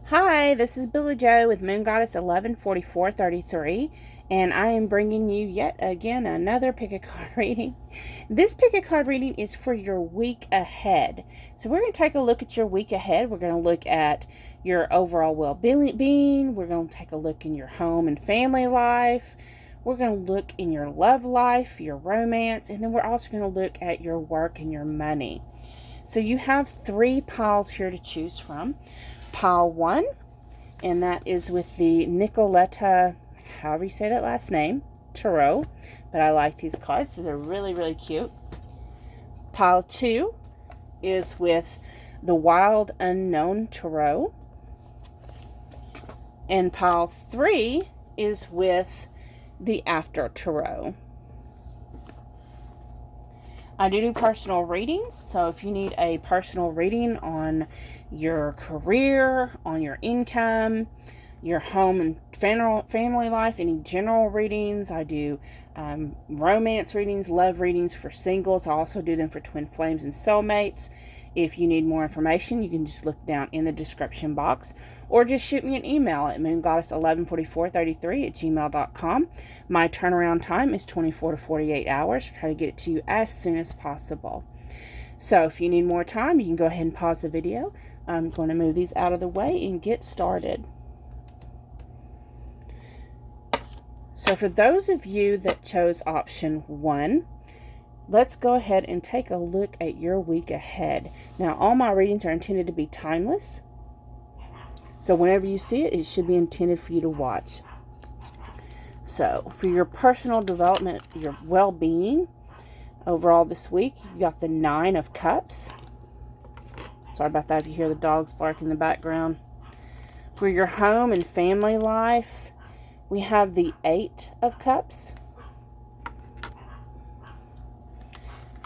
Hi, this is Billy Joe with Moon Goddess 114433, and I am bringing you yet again another pick a card reading. This pick a card reading is for your week ahead. So we're going to take a look at your week ahead. We're going to look at your overall well-being. We're going to take a look in your home and family life. We're going to look in your love life, your romance, and then we're also going to look at your work and your money. So you have 3 piles here to choose from. Pile 1, and that is with the Nicoletta, however you say that last name, Tarot. But I like these cards, so they're really, really cute. Pile 2 is with the Wild Unknown Tarot. And pile 3 is with the After Tarot. I do personal readings, so if you need a personal reading on your career, on your income, your home and family life, any general readings, I do romance readings, love readings for singles. I also do them for twin flames and soulmates. If you need more information, you can just look down in the description box or just shoot me an email at moongoddess114433@gmail.com. My turnaround time is 24 to 48 hours. I'll try to get it to you as soon as possible. So if you need more time, you can go ahead and pause the video. I'm going to move these out of the way and get started. So for those of you that chose option 1, let's go ahead and take a look at your week ahead. Now, all my readings are intended to be timeless. So whenever you see it, it should be intended for you to watch. So for your personal development, your well-being, overall this week, you got the 9 of Cups. Sorry about that if you hear the dogs bark in the background. For your home and family life, we have the 8 of Cups.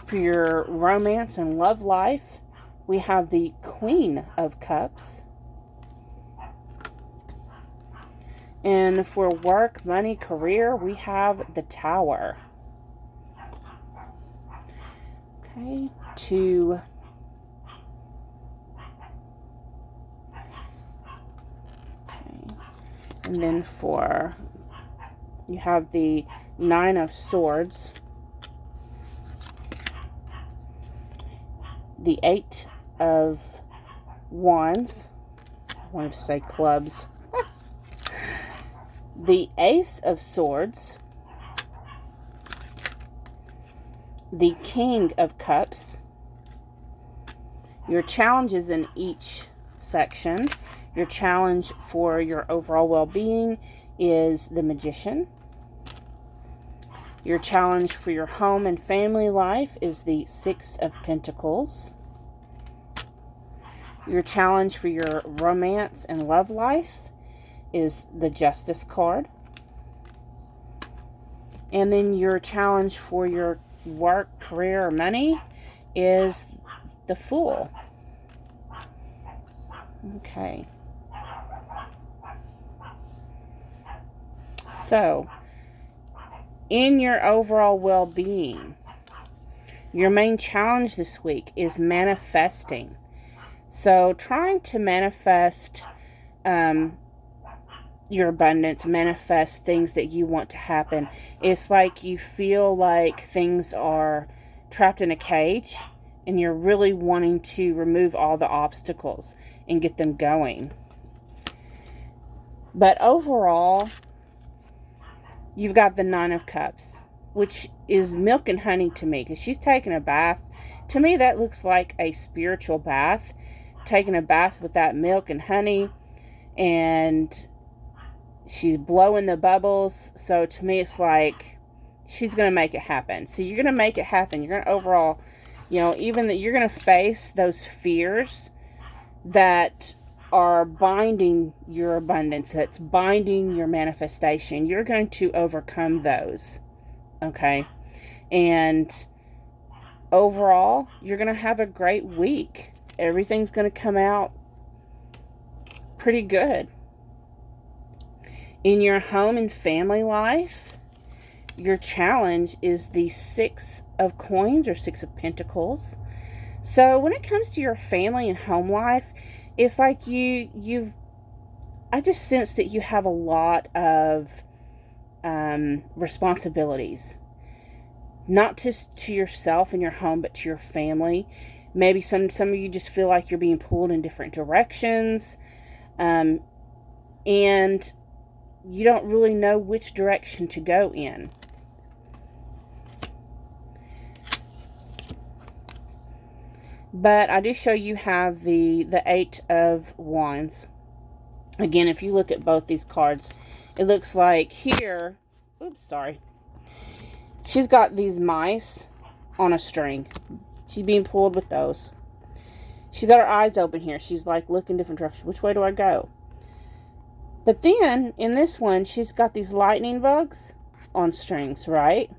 For your romance and love life, we have the Queen of Cups. And for work, money, career, we have the Tower. Okay, and then for, you have the 9 of Swords, the 8 of Wands, I wanted to say clubs, the Ace of Swords, the King of Cups. Your challenges in each section. Your challenge for your overall well-being is the Magician. Your challenge for your home and family life is the 6 of Pentacles. Your challenge for your romance and love life is the Justice card. And then your challenge for your work, career, or money is the Fool. Okay. So, in your overall well-being, your main challenge this week is manifesting. So, trying to manifest your abundance, manifest things that you want to happen. It's like you feel like things are trapped in a cage and you're really wanting to remove all the obstacles and get them going. But overall, you've got the 9 of Cups, which is milk and honey to me, because she's taking a bath. To me, that looks like a spiritual bath, taking a bath with that milk and honey, and she's blowing the bubbles. So to me, it's like she's going to make it happen. So you're going to make it happen. You're going to overall, even that you're going to face those fears that are binding your abundance, that's binding your manifestation. You're going to overcome those. Okay. And overall, you're going to have a great week. Everything's going to come out pretty good. In your home and family life, your challenge is the 6 of Coins or 6 of Pentacles. So when it comes to your family and home life, it's like you've I just sense that you have a lot of responsibilities, not just to yourself and your home, but to your family. Maybe some of you just feel like you're being pulled in different directions, and you don't really know which direction to go in. But I do show you have the Eight of Wands. Again, if you look at both these cards, it looks like here, oops, sorry, she's got these mice on a string. She's being pulled with those. She's got her eyes open here. She's like looking different directions. Which way do I go? But then, in this one, she's got these lightning bugs on strings, right?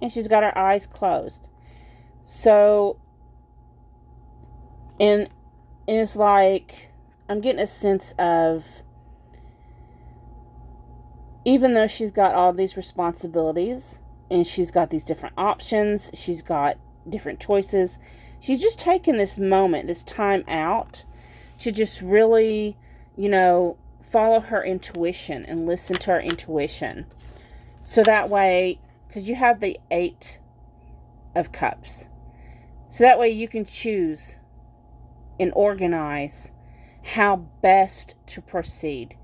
And she's got her eyes closed. So, and it's like, I'm getting a sense of, even though she's got all these responsibilities, and she's got these different options, she's got different choices, she's just taking this moment, this time out, to just really, follow her intuition and listen to her intuition. So that way, because you have the Eight of Cups, so that way you can choose and organize how best to proceed.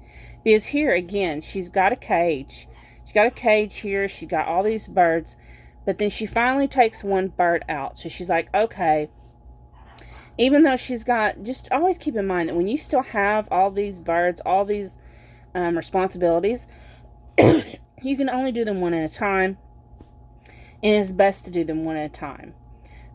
Because here again, she's got a cage. She's got a cage here. She's got all these birds. But then she finally takes one bird out. So she's like, okay, even though she's got, just always keep in mind that when you still have all these birds, all these responsibilities, you can only do them one at a time. And it's best to do them one at a time.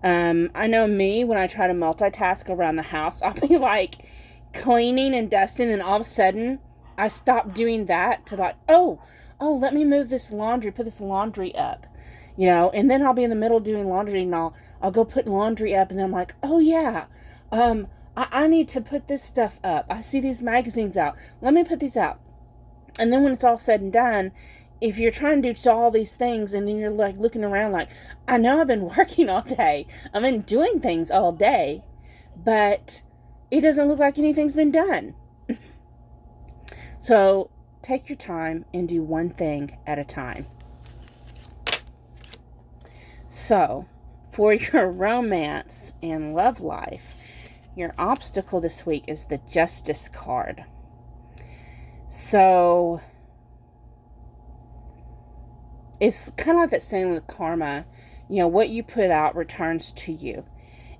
I know me, when I try to multitask around the house, I'll be like cleaning and dusting, and all of a sudden I stop doing that to like, oh, let me move this laundry, put this laundry up, and then I'll be in the middle doing laundry, and I'll go put laundry up, and then I'm like, oh yeah, I need to put this stuff up. I see these magazines out. Let me put these out. And then when it's all said and done, if you're trying to do all these things and then you're like looking around like, I know I've been working all day, I've been doing things all day, but it doesn't look like anything's been done. So take your time and do one thing at a time. So for your romance and love life, your obstacle this week is the Justice card. So it's kind of like that saying with karma, what you put out returns to you.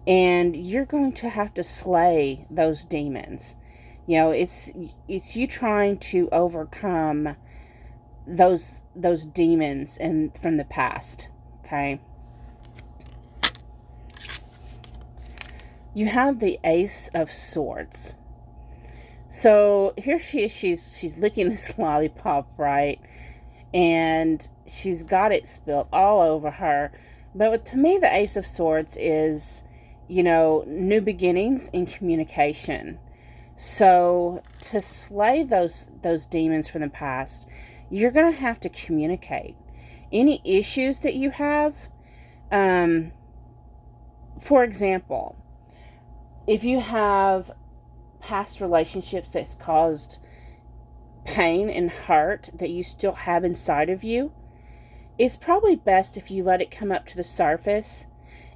And you're going to have to slay those demons. It's you trying to overcome those demons from the past. Okay. You have the Ace of Swords. So here she is, she's licking this lollipop, right? And she's got it spilled all over her. But to me, the Ace of Swords is, new beginnings in communication. So to slay those demons from the past, you're going to have to communicate. Any issues that you have, for example, if you have past relationships that's caused pain and hurt that you still have inside of you, it's probably best if you let it come up to the surface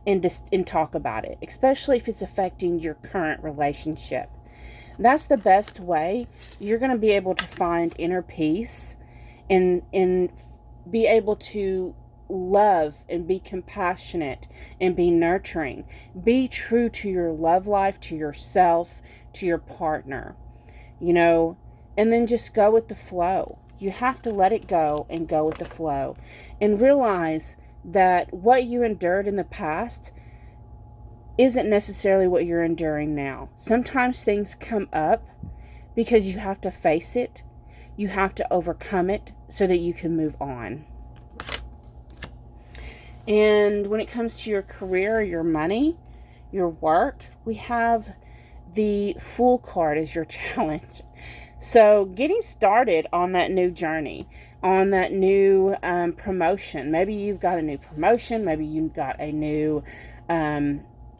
and talk about it, especially if it's affecting your current relationship. That's the best way you're going to be able to find inner peace and be able to love and be compassionate and be nurturing. Be true to your love life, to yourself, to your partner, and then just go with the flow. You have to let it go and go with the flow and realize that what you endured in the past isn't necessarily what you're enduring now. Sometimes things come up because you have to face it. You have to overcome it so that you can move on. And when it comes to your career, your money, your work, we have the Fool card as your challenge. So getting started on that new journey, on that new promotion. Maybe you've got a new promotion. Maybe you've got a new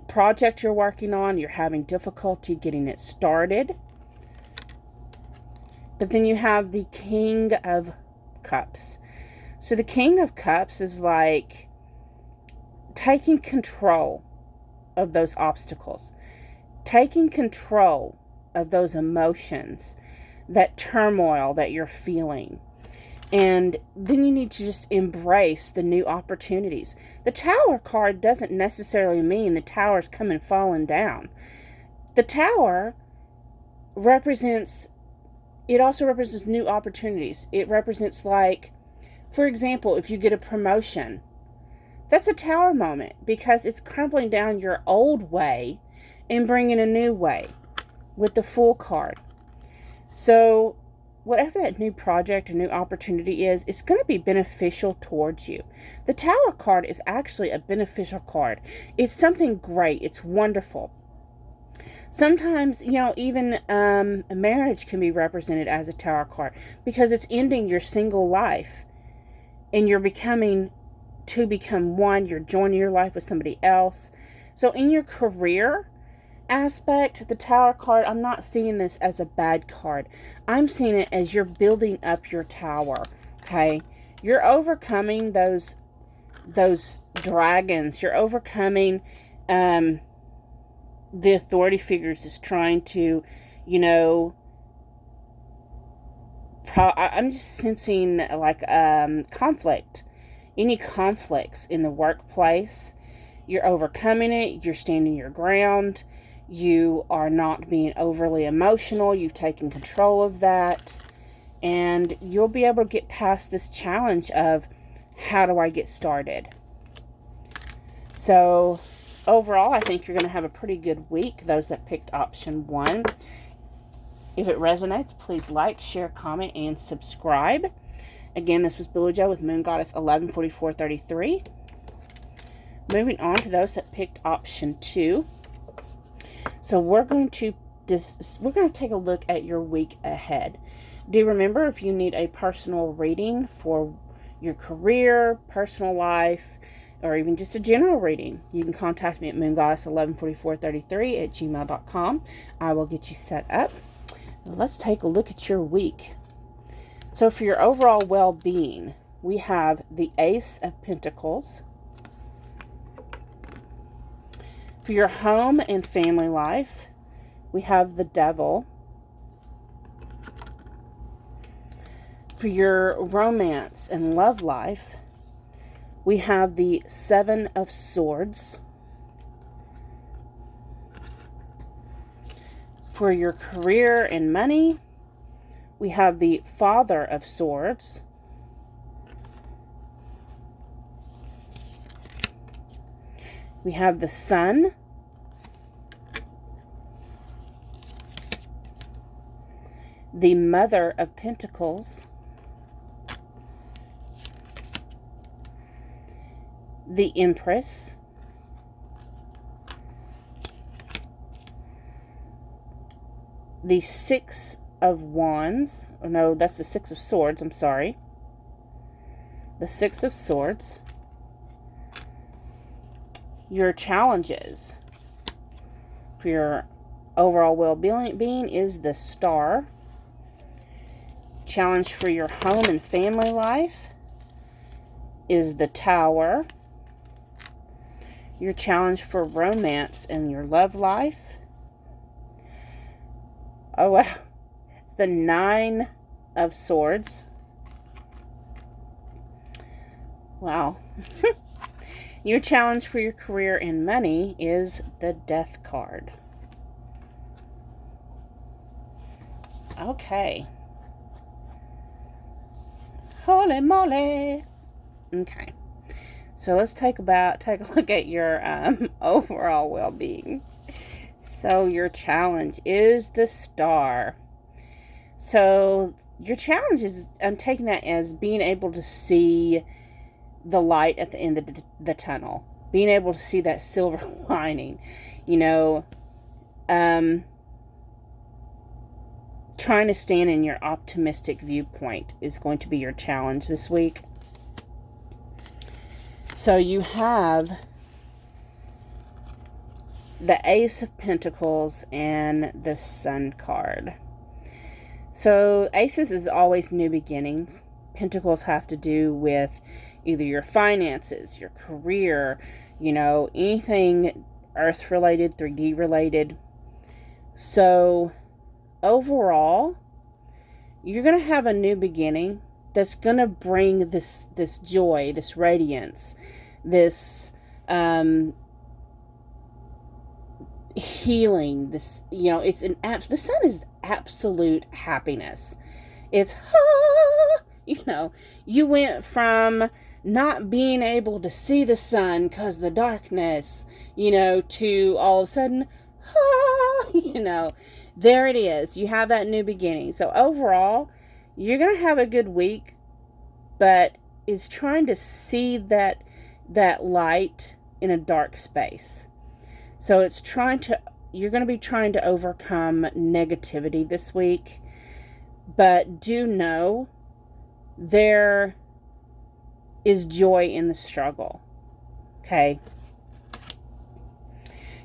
project you're working on. You're having difficulty getting it started. But then you have the King of Cups. So the King of Cups is like taking control of those obstacles, taking control of those emotions, that turmoil that you're feeling. And then you need to just embrace the new opportunities. The Tower card doesn't necessarily mean the tower's coming falling down. The Tower also represents new opportunities. It represents, like, for example, if you get a promotion, that's a Tower moment because it's crumbling down your old way and bringing a new way with the Fool card. So whatever that new project or new opportunity is, it's going to be beneficial towards you. The Tower card is actually a beneficial card. It's something great. It's wonderful. Sometimes, even a marriage can be represented as a Tower card because it's ending your single life and you're become one. You're joining your life with somebody else. So in your career aspect, the Tower card, I'm not seeing this as a bad card. I'm seeing it as you're building up your tower. Okay, you're overcoming those dragons. You're overcoming the authority figures is trying to, I'm just sensing like conflict. Any conflicts in the workplace, you're overcoming it. You're standing your ground. You are not being overly emotional. You've taken control of that. And you'll be able to get past this challenge of, how do I get started? So overall, I think you're going to have a pretty good week, those that picked option 1. If it resonates, please like, share, comment, and subscribe. Again, this was Billie Joe with Moon Goddess 114433. Moving on to those that picked option 2. So we're going to take a look at your week ahead. Do remember, if you need a personal reading for your career, personal life, or even just a general reading, you can contact me at moongoddess114433@gmail.com. I will get you set up. Let's take a look at your week. So for your overall well-being, we have the Ace of Pentacles. For your home and family life, we have the Devil. For your romance and love life, we have the Seven of Swords. For your career and money, we have the Father of Swords. We have the Sun. The Mother of Pentacles. The Empress. The Six of Wands. Oh, no, that's the Six of Swords. I'm sorry. The Six of Swords. Your challenges for your overall well-being is the Star. Challenge for your home and family life is the Tower. Your challenge for romance and your love life. Oh, well, it's the Nine of Swords. Wow. Your challenge for your career and money is the Death card. Okay. Holy moly. Okay. So let's take a look at your overall well-being. So your challenge is the Star. So your challenge is, I'm taking that as being able to see the light at the end of the tunnel. Being able to see that silver lining. Trying to stand in your optimistic viewpoint is going to be your challenge this week. So you have the Ace of Pentacles and the Sun card. So Aces is always new beginnings. Pentacles have to do with either your finances, your career, anything earth related, 3D related. So overall, you're going to have a new beginning that's going to bring this joy, this radiance, this healing. This, the sun is absolute happiness. It's you went from not being able to see the sun because the darkness, to all of a sudden, there it is. You have that new beginning. So overall, you're going to have a good week, but it's trying to see that light in a dark space. So you're going to be trying to overcome negativity this week, but do know there is joy in the struggle. Okay?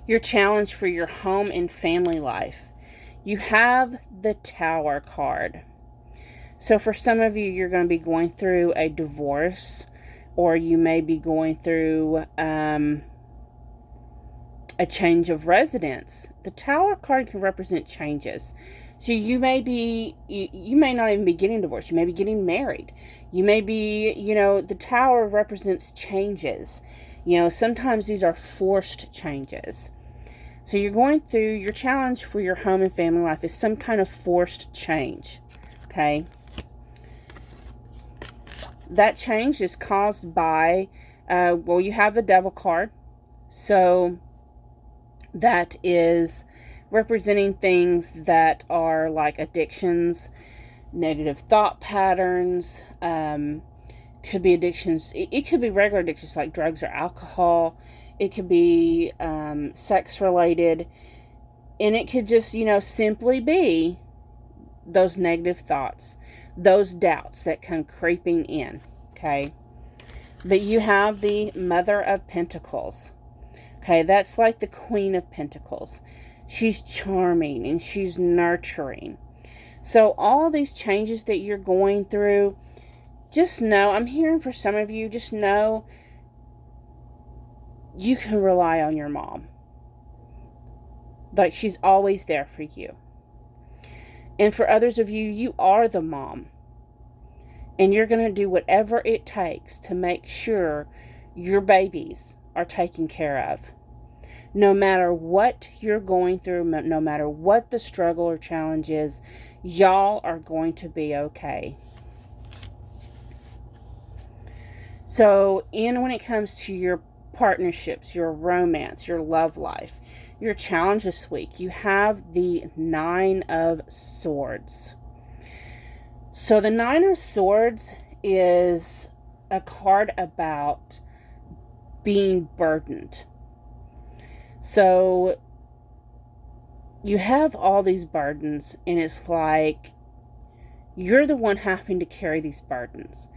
Your challenge for your home and family life. You have the Tower card. So for some of you, you're going to be going through a divorce, or you may be going through a change of residence. The Tower card can represent changes. So you may not even be getting divorced. You may be getting married. You may be, the Tower represents changes. Sometimes these are forced changes. So you're going through, your challenge for your home and family life is some kind of forced change. Okay? That change is caused by, you have the Devil card. So that is representing things that are like addictions, negative thought patterns, could be addictions. It could be regular addictions like drugs or alcohol. It could be sex related, and it could just, simply be those negative thoughts, those doubts that come creeping in. Okay. But you have the Mother of Pentacles. Okay, that's like the Queen of Pentacles. She's charming and she's nurturing. So all these changes that you're going through, just know, I'm hearing for some of you, just know you can rely on your mom. Like, she's always there for you. And for others of you, you are the mom. And you're going to do whatever it takes to make sure your babies are taken care of. No matter what you're going through, no matter what the struggle or challenge is, y'all are going to be okay. So, when it comes to your partnerships, your romance, your love life, your challenge this week, you have the Nine of Swords. So the Nine of Swords is a card about being burdened. So you have all these burdens, and it's like you're the one having to carry these burdens.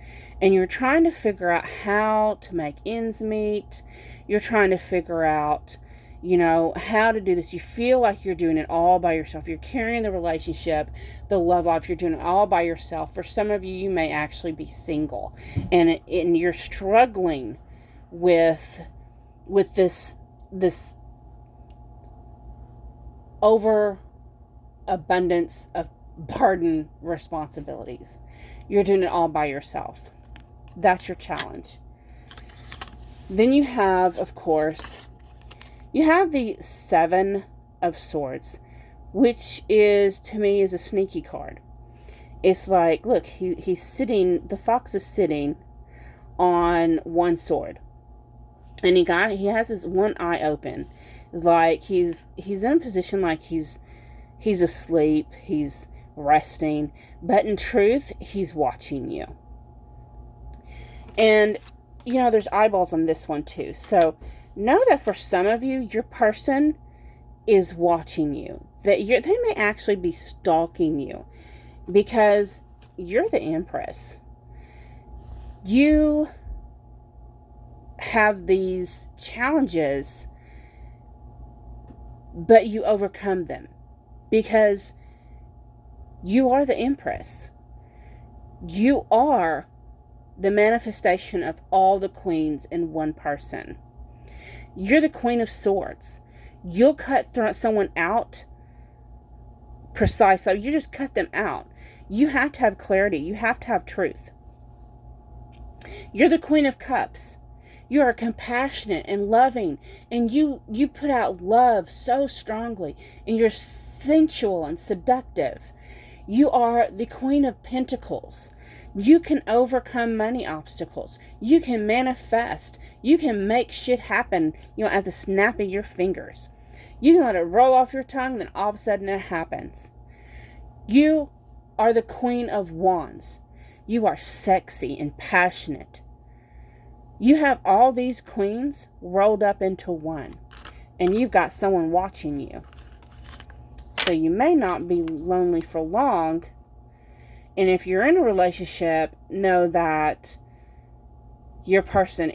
And you're trying to figure out how to make ends meet. You're trying to figure out, how to do this. You feel like you're doing it all by yourself. You're carrying the relationship, the love life. You're doing it all by yourself. For some of you, you may actually be single. And you're struggling with this overabundance of burden responsibilities. You're doing it all by yourself. That's your challenge. Then you have, of course, the Seven of Swords, which is, to me, is a sneaky card. It's like, look, he's sitting, the fox is sitting on one sword. And he has his one eye open. Like he's in a position like he's asleep, he's resting, but in truth, he's watching you. And, there's eyeballs on this one too. So know that for some of you, your person is watching you. They may actually be stalking you because you're the Empress. You have these challenges, but you overcome them because You are the Empress. You are the manifestation of all the queens in one person. You're the Queen of Swords. You'll cut someone out precisely. You just cut them out. You have to have clarity. You have to have truth. You're the Queen of Cups. You are compassionate and loving, and you put out love so strongly, and you're sensual and seductive. You are the Queen of Pentacles. You can overcome money obstacles. You can manifest. You can make shit happen, at the snap of your fingers. You can let it roll off your tongue, then all of a sudden it happens. You are the Queen of Wands. You are sexy and passionate. You have all these queens rolled up into one, and you've got someone watching you. So you may not be lonely for long. And if you're in a relationship, know that your person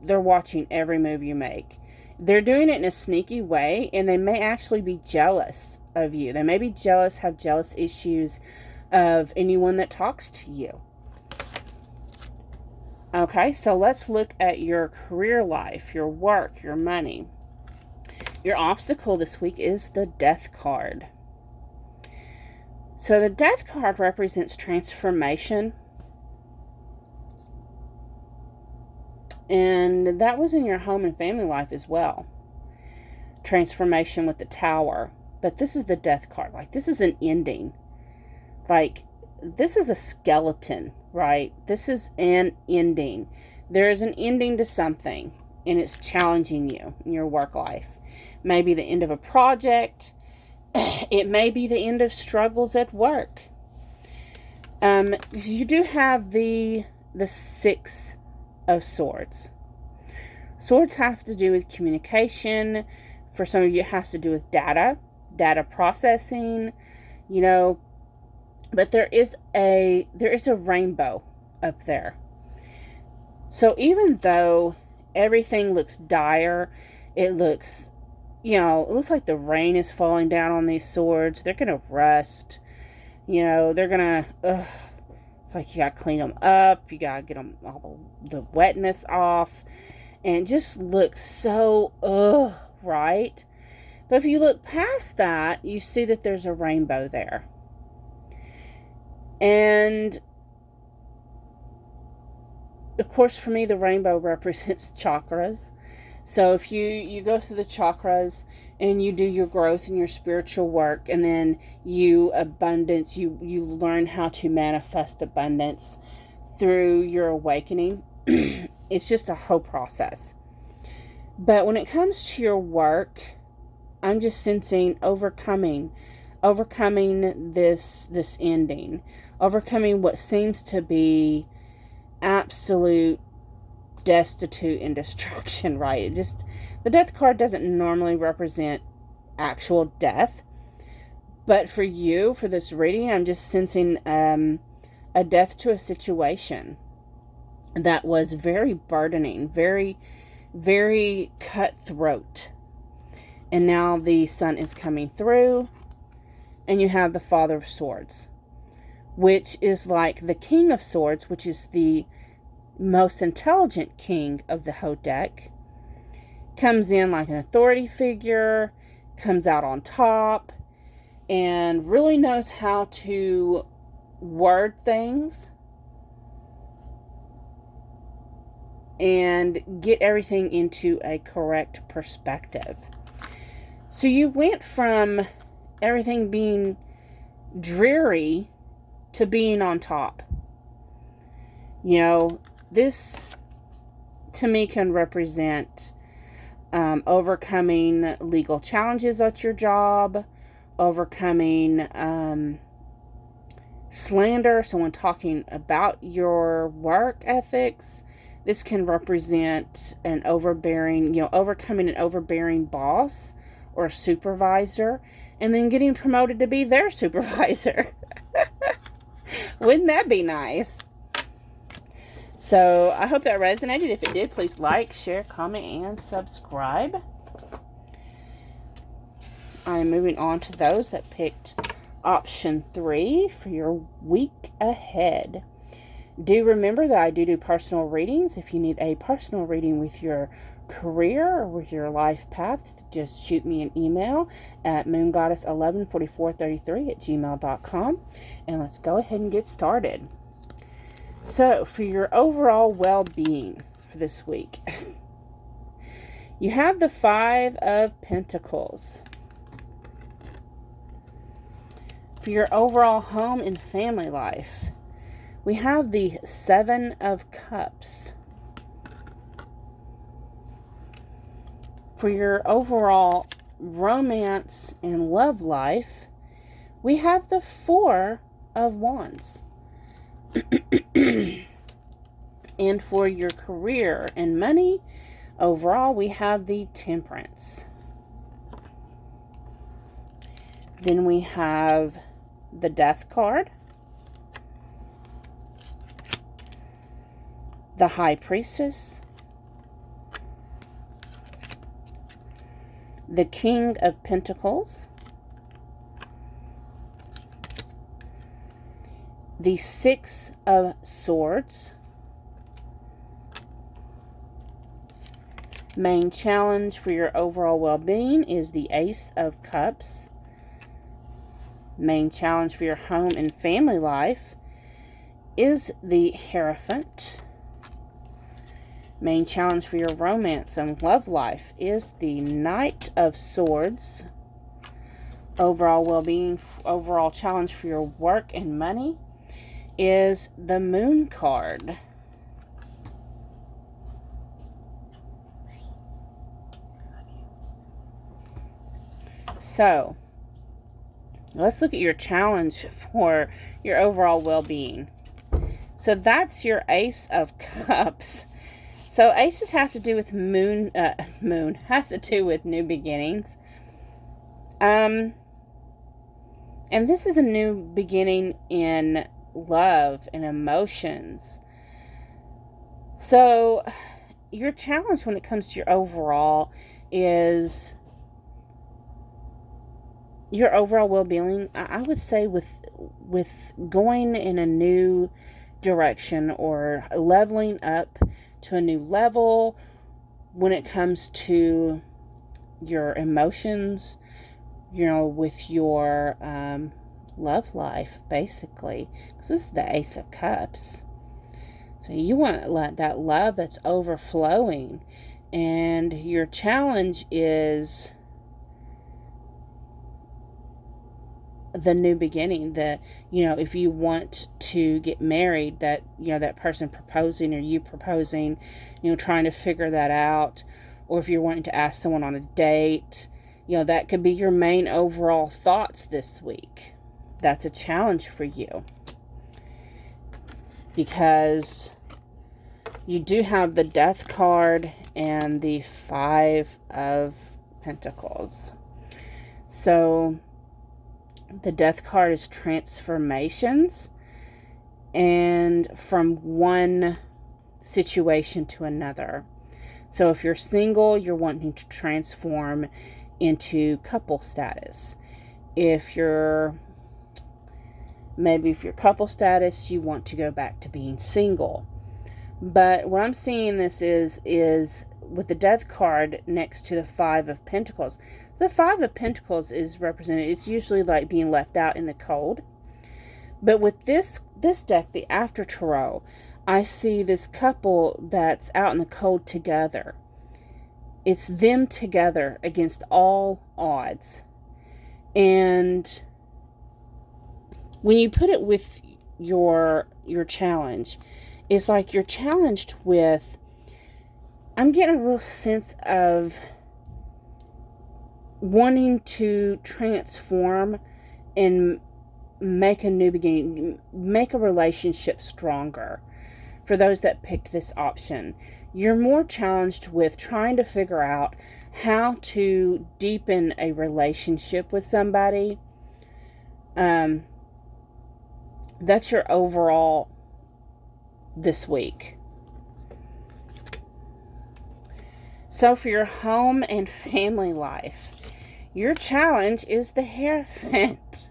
they're watching every move you make. They're doing it in a sneaky way, and they may actually be jealous of you. They may be jealous, have jealous issues of anyone that talks to you. Okay, so let's look at your career life, your work, your money. Your obstacle this week is the Death card. So the Death card represents transformation. And that was in your home and family life as well. Transformation with the Tower. But this is the Death card. Like, this is an ending. Like, this is a skeleton, right? This is an ending. There is an ending to something, and it's challenging you in your work life. Maybe the end of a project. It may be the end of struggles at work. You do have the Six of Swords. Swords have to do with communication. For some of you, it has to do with data processing, but there is a rainbow up there. So even though everything looks dire, it looks like the rain is falling down on these swords. They're going to rust. They're going to, it's like you got to clean them up. You got to get them all the wetness off. And it just looks so, right? But if you look past that, you see that there's a rainbow there. And, of course, for me, the rainbow represents chakras. So if you go through the chakras and you do your growth and your spiritual work, and then you learn how to manifest abundance through your awakening, it's just a whole process. But when it comes to your work, I'm just sensing overcoming this ending, overcoming what seems to be absolute destitute and destruction, right? The Death card doesn't normally represent actual death, but for you, for this reading, I'm just sensing a death to a situation that was very burdening, very, very cutthroat. And now the sun is coming through, and you have the Father of Swords, which is like the King of Swords, which is the most intelligent king of the whole deck. Comes in like an authority figure, comes out on top, and really knows how to word things and get everything into a correct perspective. So you went from everything being dreary to being on top. This to me can represent overcoming legal challenges at your job, overcoming slander, someone talking about your work ethics. This can represent an overbearing, overcoming an overbearing boss or supervisor, and then getting promoted to be their supervisor. Wouldn't that be nice? So I hope that resonated. If it did, please like, share, comment, and subscribe. I'm moving on to those that picked option 3 for your week ahead. Do remember that I do personal readings. If you need a personal reading with your career or with your life path, just shoot me an email at moongoddess114433@gmail.com, and let's go ahead and get started. So for your overall well-being for this week, you have the 5 of Pentacles. For your overall home and family life, we have the 7 of Cups. For your overall romance and love life, we have the 4 of Wands. And for your career and money, overall, we have the Temperance. Then we have the Death card, the High Priestess, the King of Pentacles, the 6 of Swords. Main challenge for your overall well-being is the Ace of Cups. Main challenge for your home and family life is the Hierophant. Main challenge for your romance and love life is the Knight of Swords. Overall well-being, overall challenge for your work and money is the Moon card. So, let's look at your challenge for your overall well-being. So that's your Ace of Cups. So aces have to do with moon has to do with new beginnings. And this is a new beginning in love and emotions. So your challenge when it comes to your overall is your overall well-being. I would say with going in a new direction or leveling up to a new level when it comes to your emotions, you know, with your love life, basically, because this is the Ace of Cups. So you want that love that's overflowing, and your challenge is the new beginning. If you want to get married, that that person proposing or you proposing, trying to figure that out, or if you're wanting to ask someone on a date, that could be your main overall thoughts this week. That's a challenge for you because you do have the Death card and the 5 of Pentacles. So the Death card is transformations and from one situation to another. So if you're single, you're wanting to transform into couple status. If you're couple status, you want to go back to being single. But what I'm seeing this is with the Death card next to the 5 of Pentacles. The 5 of Pentacles is represented, it's usually like being left out in the cold. But with this deck, the After Tarot, I see this couple that's out in the cold together. It's them together against all odds. And when you put it with your challenge, it's like you're challenged with, I'm getting a real sense of wanting to transform and make a new beginning, make a relationship stronger. For those that picked this option, you're more challenged with trying to figure out how to deepen a relationship with somebody. That's your overall this week. So for your home and family life, your challenge is the Hierophant.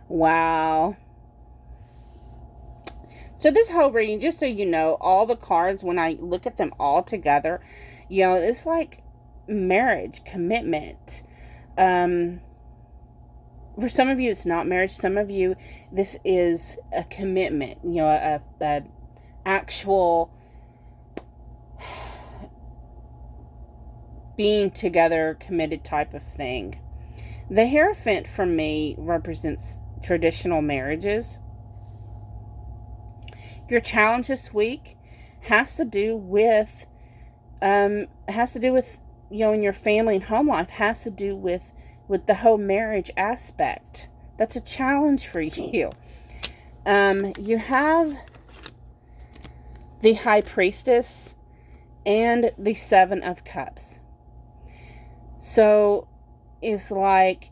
Wow. So this whole reading, just so you know, all the cards, when I look at them all together, it's like marriage, commitment. For some of you, it's not marriage. Some of you, this is a commitment, a actual being together, committed type of thing. The Hierophant for me represents traditional marriages. Your challenge this week has to do with in your family and home life, has to do with the whole marriage aspect. That's a challenge for you. You have the High Priestess and the Seven of Cups. So it's like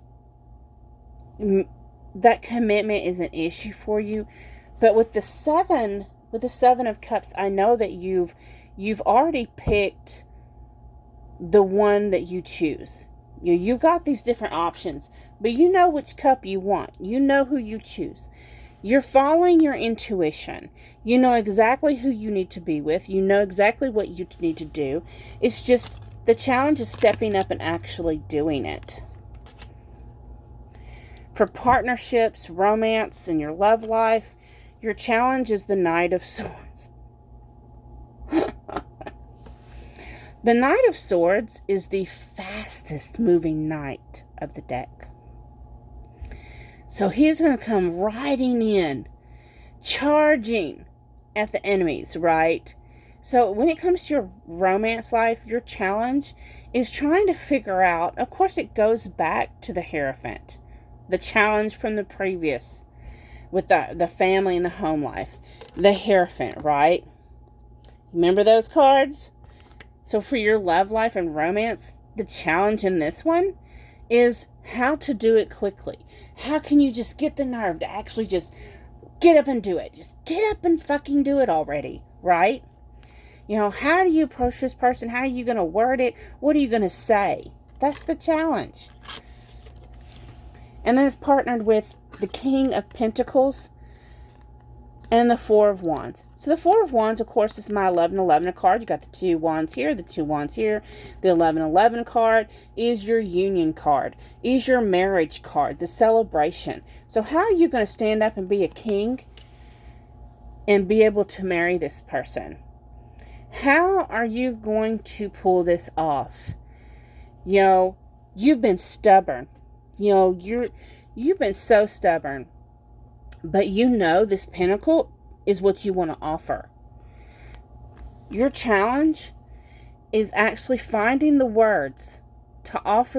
that commitment is an issue for you. But with the Seven of Cups, I know that you've already picked the one that you choose. You've got these different options, but you know which cup you want. You know who you choose. You're following your intuition. You know exactly who you need to be with. You know exactly what you need to do. It's just the challenge is stepping up and actually doing it. For partnerships, romance, and your love life, your challenge is the Knight of Swords. The Knight of Swords is the fastest moving knight of the deck. So he's going to come riding in, charging at the enemies, right? So when it comes to your romance life, your challenge is trying to figure out, of course it goes back to the Hierophant, the challenge from the previous, with the family and the home life. The Hierophant, right? Remember those cards? So for your love life and romance, the challenge in this one is how to do it quickly. How can you just get the nerve to actually just get up and do it? Just get up and fucking do it already, right? How do you approach this person? How are you going to word it? What are you going to say? That's the challenge. And then it's partnered with the King of Pentacles and the Four of Wands. So the Four of Wands, of course, is my 1111 card. You got the two wands here, the two wands here. The 1111 card is your union card, is your marriage card, the celebration. So how are you going to stand up and be a king and be able to marry this person? How are you going to pull this off? You've been stubborn. You've been so stubborn. But this Pentacle is what you want to offer. Your challenge is actually finding the words to offer